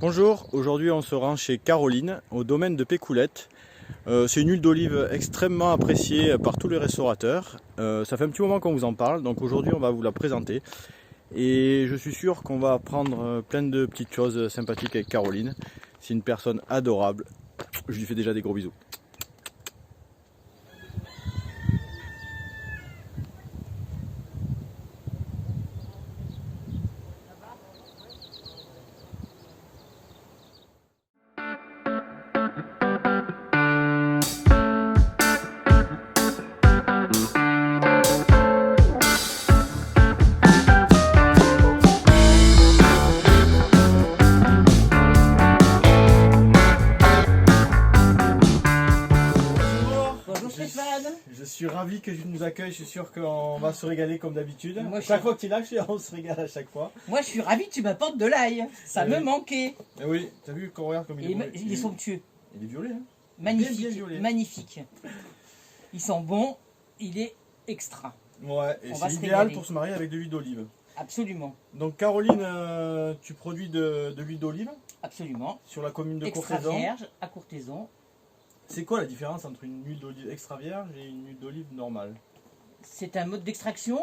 Bonjour, aujourd'hui on se rend chez Caroline, au domaine de Pécoulette. C'est une huile d'olive extrêmement appréciée par tous les restaurateurs. Ça fait un petit moment qu'on vous en parle, donc aujourd'hui on va vous la présenter. Et je suis sûr qu'on va apprendre plein de petites choses sympathiques avec Caroline. C'est une personne adorable. Je lui fais déjà des gros bisous. Je suis ravi que tu nous accueilles, je suis sûr qu'on va se régaler comme d'habitude. Chaque fois que tu es là, on se régale à chaque fois. Moi je suis ravi que tu m'apportes de l'ail, ça me manquait. Et oui, t'as vu qu'on regarde comme il est. Il est somptueux. Il est violet, hein. Magnifique, bien violet. Magnifique. Il sent bon, il est extra. Ouais, et c'est idéal pour se marier avec de l'huile d'olive. Absolument. Donc Caroline, tu produis de l'huile d'olive? Absolument. Sur la commune de Extra Courthézon. vierge à Courthézon. C'est quoi la différence entre une huile d'olive extra vierge et une huile d'olive normale? C'est un mode d'extraction.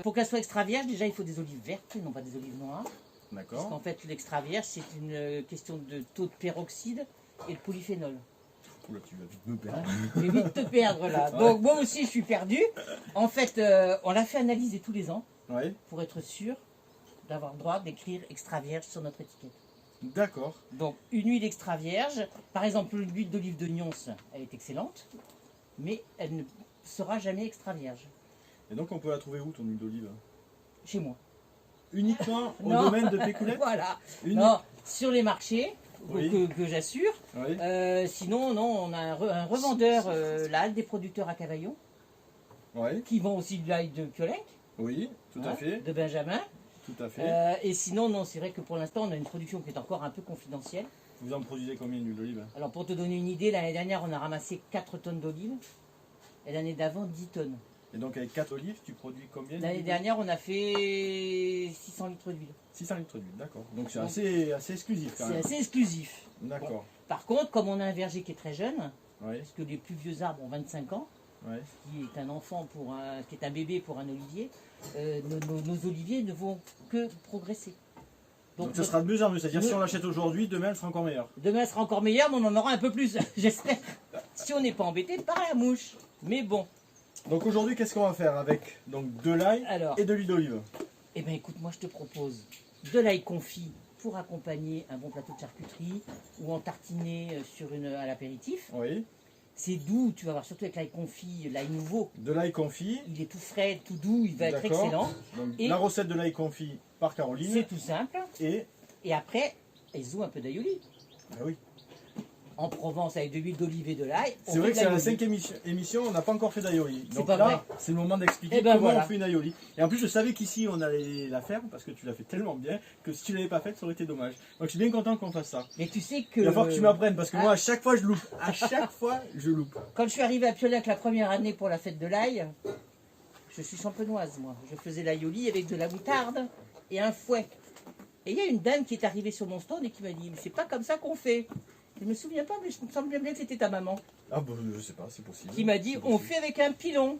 Pour qu'elle soit extra vierge, déjà il faut des olives vertes et non pas des olives noires. D'accord. Parce qu'en fait l'extra vierge c'est une question de taux de peroxyde et de polyphénol. Oula, tu vas vite me perdre. Je vais vite te perdre là. Donc moi aussi je suis perdu. En fait, on l'a fait analyser tous les ans pour être sûr d'avoir le droit d'écrire extra vierge sur notre étiquette. D'accord. Donc une huile extra vierge, par exemple l'huile d'olive de Nyons, elle est excellente, mais elle ne sera jamais extra vierge. Et donc on peut la trouver où ton huile d'olive? Chez moi. Uniquement au domaine de Pécoulette? Voilà. Non, sur les marchés, que j'assure. Oui. Sinon, non, on a un revendeur, la halle des producteurs à Cavaillon, qui vend aussi de l'ail de Piolenc. Oui, tout à fait. De Benjamin. Tout à fait. Et sinon, non, c'est vrai que pour l'instant, on a une production qui est encore un peu confidentielle. Vous en produisez combien d'huile d'olive? Alors, pour te donner une idée, l'année dernière, on a ramassé 4 tonnes d'olives. Et l'année d'avant, 10 tonnes. Et donc, avec 4 olives, tu produis combien? L'année dernière, on a fait 600 litres d'huile. 600 litres d'huile, d'accord. Donc, c'est assez exclusif quand même. C'est assez exclusif. D'accord. Bon. Par contre, comme on a un verger qui est très jeune, parce que les plus vieux arbres ont 25 ans, qui est un enfant qui est un bébé pour un olivier, nos oliviers ne vont que progresser. Donc ça sera de mieux en mieux, c'est-à-dire si on l'achète aujourd'hui, demain elle sera encore meilleure. Demain elle sera encore meilleure, mais on en aura un peu plus, j'espère. Si on n'est pas embêté par la mouche. Mais bon. Donc aujourd'hui, qu'est-ce qu'on va faire avec de l'ail et de l'huile d'olive? Eh bien écoute, moi je te propose de l'ail confit pour accompagner un bon plateau de charcuterie ou en tartiner à l'apéritif. Oui. C'est doux, tu vas voir, surtout avec l'ail confit, l'ail nouveau. De l'ail confit. Il est tout frais, tout doux, il va être excellent. Donc, la recette de l'ail confit par Caroline. C'est tout simple. Et après, ils ont un peu d'aïoli. Ben oui. En Provence, avec de l'huile d'olive et de l'ail. C'est vrai que c'est la 5e émission, on n'a pas encore fait d'aïoli. Donc pas là, c'est le moment d'expliquer comment on fait une aïoli. Et en plus, je savais qu'ici, on allait la faire, parce que tu l'as fait tellement bien, que si tu ne l'avais pas faite, ça aurait été dommage. Donc je suis bien content qu'on fasse ça. Mais tu sais que... Il va falloir que tu m'apprennes, parce que moi, à chaque fois, je loupe. À chaque fois, je loupe. Quand je suis arrivée à Piolenc la première année pour la fête de l'ail, je suis champenoise, moi. Je faisais l'aïoli avec de la moutarde et un fouet. Et il y a une dame qui est arrivée sur mon stand et qui m'a dit, mais c'est pas comme ça qu'on fait. Je me souviens pas, mais je me semble bien que c'était ta maman. Ah bon, je sais pas, c'est possible. Qui m'a dit, on fait avec un pilon.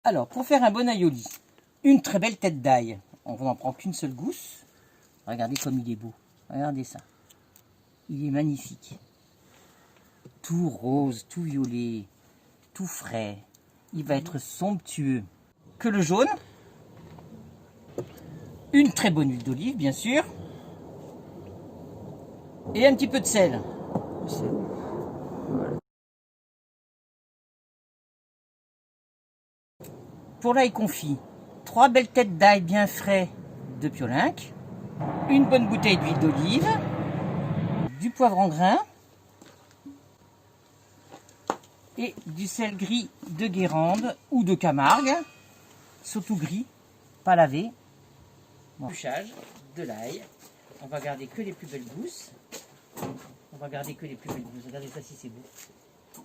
Alors, pour faire un bon aïoli, une très belle tête d'ail. On n'en prend qu'une seule gousse. Regardez comme il est beau. Regardez ça. Il est magnifique. Tout rose, tout violet, tout frais. Il va être somptueux. Que le jaune. Une très bonne huile d'olive, bien sûr. Et un petit peu de sel. Voilà. Pour l'ail confit, 3 belles têtes d'ail bien frais de Piolenc, une bonne bouteille d'huile d'olive, du poivre en grains et du sel gris de Guérande ou de Camargue, surtout gris, pas lavé. Bon. Bûchage de l'ail. On va garder que les plus belles gousses. On va garder que les plus belles gousses. Regardez ça si c'est beau.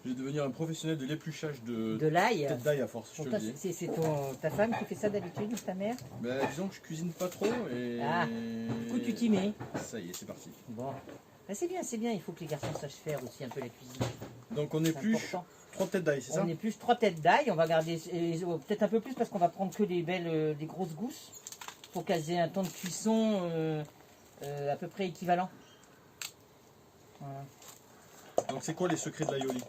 Je vais devenir un professionnel de l'épluchage de l'ail. tête d'ail à force, je te le dis. C'est ta femme qui fait ça d'habitude, ta mère? Ben, disons que je cuisine pas trop et... Ah, du coup tu t'y mets. Ça y est, c'est parti. Bon. Ben, c'est bien, il faut que les garçons sachent faire aussi un peu la cuisine. Donc on C'est épluche important. 3 têtes d'ail, c'est ça? On épluche 3 têtes d'ail, on va garder peut-être un peu plus parce qu'on va prendre que les belles, les grosses gousses pour qu'elles aient un temps de cuisson à peu près équivalent. Voilà. Donc c'est quoi les secrets de l'aioli?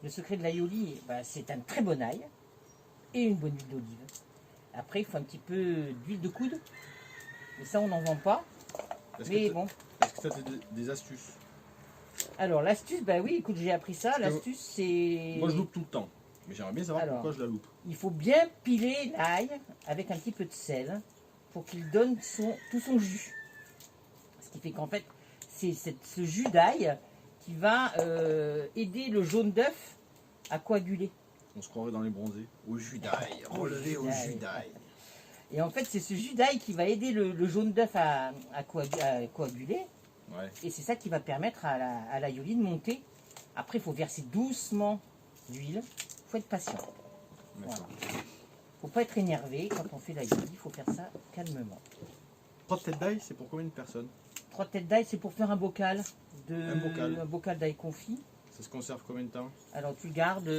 Le secret de l'aioli, bah, c'est un très bon ail et une bonne huile d'olive. Après, il faut un petit peu d'huile de coude, mais ça, on n'en vend pas. Mais bon. Est-ce que tu as des astuces? Alors, l'astuce, bah oui, écoute, j'ai appris ça. L'astuce, c'est... Moi, je loupe tout le temps, mais j'aimerais bien savoir pourquoi je la loupe. Il faut bien piler l'ail avec un petit peu de sel pour qu'il donne tout son jus. Ce qui fait qu'en fait, c'est ce jus d'ail qui va aider le jaune d'œuf à coaguler. On se croirait dans les bronzés. Au jus d'ail, relevé au jus d'ail. Et en fait, c'est ce jus d'ail qui va aider le jaune d'œuf à coaguler. Ouais. Et c'est ça qui va permettre à l'aioli de monter. Après, il faut verser doucement l'huile. Il faut être patient. Voilà. Faut pas être énervé quand on fait l'aioli. Il faut faire ça calmement. 3 têtes d'ail, c'est pour combien de personnes? 3 têtes d'ail, c'est pour faire un bocal. Un bocal d'ail confit. Ça se conserve combien de temps? Alors tu le gardes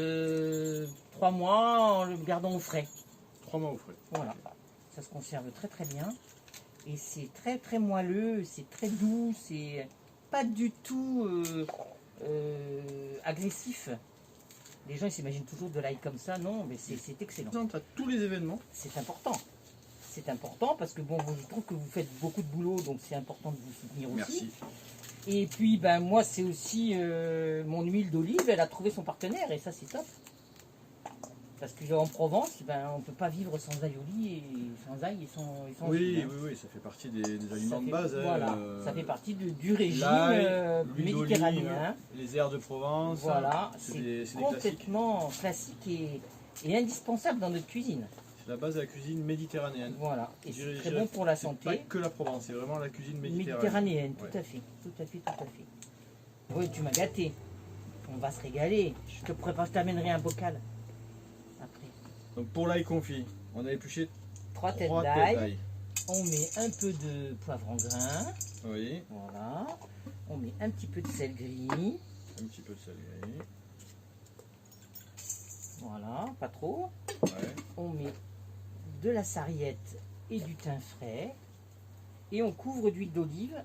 3 mois en le gardant au frais. 3 mois au frais. Voilà. Ça se conserve très très bien. Et c'est très très moelleux, c'est très doux, c'est pas du tout agressif. Les gens ils s'imaginent toujours de l'ail comme ça, non, mais c'est excellent. À tous les événements. C'est important. C'est important parce que bon, je trouve que vous faites beaucoup de boulot, donc c'est important de vous soutenir aussi. Merci. Et puis ben moi c'est aussi mon huile d'olive, elle a trouvé son partenaire et ça c'est top. Parce qu'en Provence, ben, on ne peut pas vivre sans aioli et sans ail et sans oui, oui, ça fait partie des aliments de base. Voilà, ça fait partie du régime méditerranéen. Les airs de Provence. Voilà, c'est complètement classique et indispensable dans notre cuisine. C'est la base de la cuisine méditerranéenne. Voilà, et c'est très bon pour la santé. Pas que la Provence, c'est vraiment la cuisine méditerranéenne. Tout à fait, tout à fait, tout à fait. Oui, tu m'as gâté. On va se régaler. Je te prépare, je t'amènerai un bocal. Après. Donc pour l'ail confit, on a épluché 3 têtes d'ail. On met un peu de poivre en grain. Oui. Voilà. On met un petit peu de sel gris. Un petit peu de sel gris. Voilà, pas trop. Ouais. On met de la sarriette et du thym frais. Et on couvre d'huile d'olive.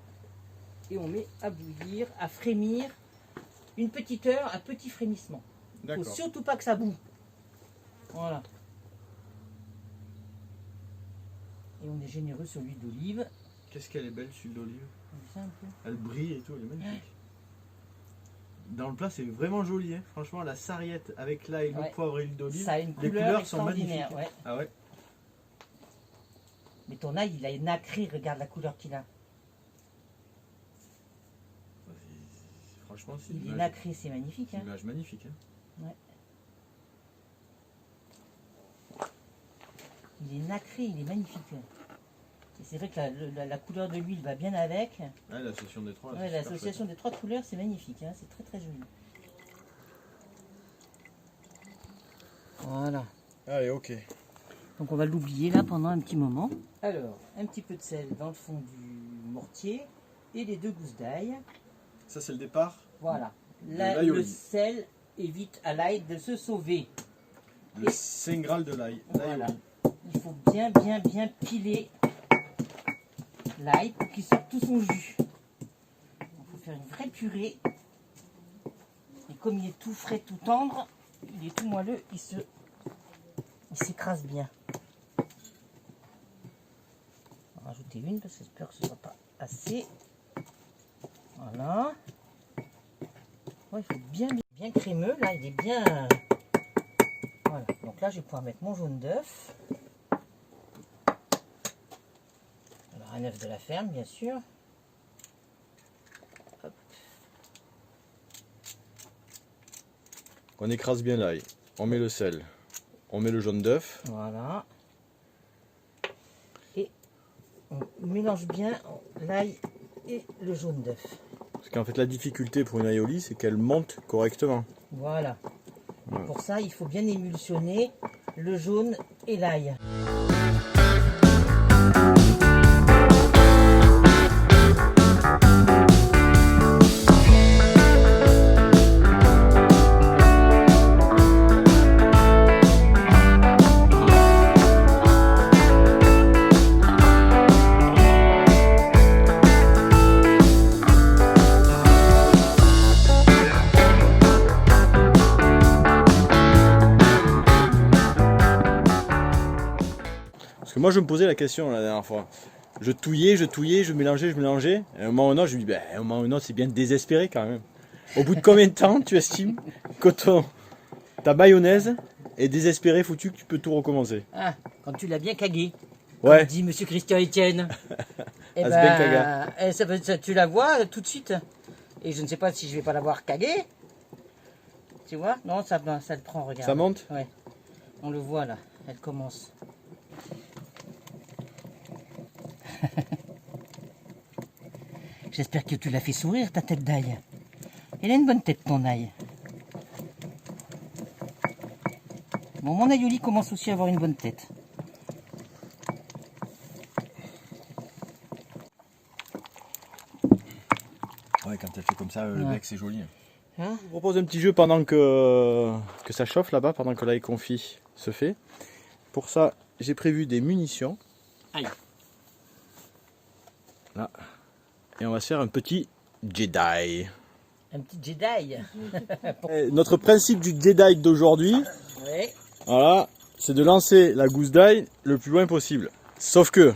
Et on met à bouillir, à frémir une petite heure, un petit frémissement. Il ne faut surtout pas que ça boue. Voilà. Et on est généreux sur l'huile d'olive. Qu'est-ce qu'elle est belle, cette huile d'olive. Un peu. Elle brille et tout, elle est magnifique. Dans le plat, c'est vraiment joli. Hein. Franchement, la sarriette avec l'ail, le poivre et l'huile d'olive, les couleurs sont magnifiques. Ouais. Ah ouais. Mais ton ail, il a nacré, regarde la couleur qu'il a. Franchement, c'est il est nacré, c'est magnifique. C'est une image magnifique. Hein. Ouais. Il est nacré, il est magnifique. Et c'est vrai que la couleur de l'huile va bien avec. Ouais, l'association des trois. Ouais, l'association des 3 couleurs, c'est magnifique. Hein. C'est très très joli. Voilà. Allez, ok. Donc on va l'oublier là pendant un petit moment. Alors, un petit peu de sel dans le fond du mortier et les 2 gousses d'ail. Ça, c'est le départ. Voilà. Le sel évite à l'ail de se sauver. Le saint graal de l'ail. Voilà. Il faut bien piler l'ail pour qu'il sorte tout son jus. Il faut faire une vraie purée. Et comme il est tout frais, tout tendre, il est tout moelleux, il s'écrase bien. On va rajouter une parce que j'espère que ce ne sera pas assez. Voilà. Ouais, il faut bien crémeux. Là, il est bien... Voilà. Donc là, je vais pouvoir mettre mon jaune d'œuf. Alors, un œuf de la ferme, bien sûr. Hop. On écrase bien l'ail. On met le sel. On met le jaune d'œuf. Voilà. Et on mélange bien l'ail et le jaune d'œuf. Parce qu'en fait, la difficulté pour une aioli, c'est qu'elle monte correctement. Voilà. Et pour ça, il faut bien émulsionner le jaune et l'ail. Parce que moi je me posais la question la dernière fois. Je touillais, je mélangeais. Et à un moment ou un autre, je me dis, à un moment ou un autre, c'est bien désespéré quand même. Au bout de combien de temps tu estimes que ta mayonnaise est désespérée, foutu, que tu peux tout recommencer? Ah, quand tu l'as bien cagué. Ouais. Comme dit Monsieur Christian Etienne. Eh Ah, c'est bien caga. tu la vois tout de suite. Et je ne sais pas si je vais pas l'avoir cagué. Tu vois? Non, ça le prend, regarde. Ça monte? Ouais. On le voit là, elle commence. J'espère que tu l'as fait sourire, ta tête d'ail. Elle a une bonne tête, ton ail. Bon, mon aïoli commence aussi à avoir une bonne tête. Ouais, quand elle fait comme ça, le Ouais. bec, c'est joli. Hein? Je vous propose un petit jeu pendant que ça chauffe là-bas, pendant que l'ail confit se fait. Pour ça, j'ai prévu des munitions. Aïe. Là. Et on va se faire un petit Jedi. Un petit Jedi. Et notre principe du Jedi d'aujourd'hui, Ouais. voilà, c'est de lancer la gousse d'ail le plus loin possible. Sauf que,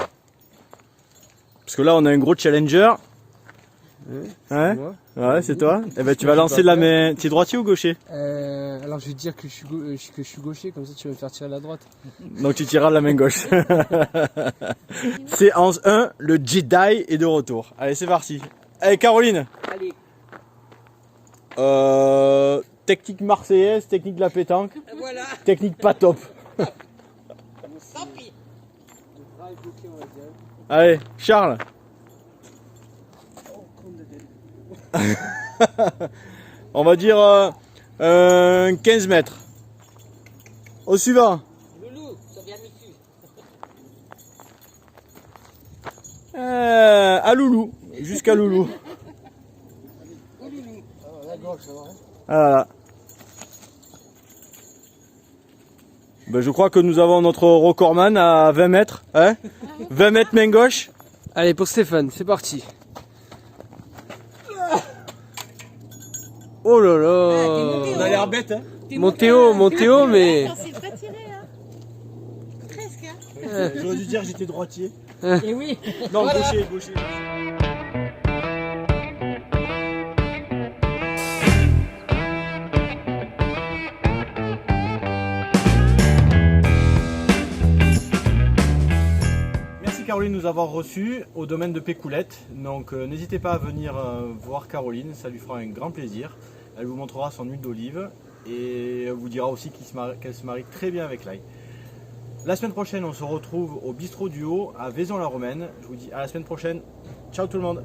parce que là on a un gros challenger. Hein? Ouais, c'est toi. Et ben tu vas lancer de la main. Tu es droitier ou gaucher? Alors je vais te dire que je suis gaucher, comme ça tu vas me faire tirer à la droite. Donc tu tireras de la main gauche. Séance 1, le Jedi est de retour. Allez, c'est parti. Allez, Caroline. Allez. Technique marseillaise, technique de la pétanque, Voilà. technique pas top. Tant pis. Allez, Charles. On va dire 15 mètres. Au suivant. Loulou, ça vient dessus. À Loulou. Jusqu'à Loulou. Voilà. Ben, je crois que nous avons notre recordman à 20 mètres. Hein, 20 mètres main gauche. Allez, pour Stéphane, c'est parti. Oh là là. On a l'air bête, hein. Mon Théo, mais... C'est pas tiré, hein. Presque, hein. J'aurais dû dire que j'étais droitier. Et oui. Non, Voilà. gaucher. Merci Caroline de nous avoir reçus au domaine de Pécoulette. Donc n'hésitez pas à venir voir Caroline, ça lui fera un grand plaisir. Elle vous montrera son huile d'olive et elle vous dira aussi qu'elle se marie très bien avec l'ail. La semaine prochaine, on se retrouve au Bistrot du Haut à Vaison-la-Romaine. Je vous dis à la semaine prochaine. Ciao tout le monde.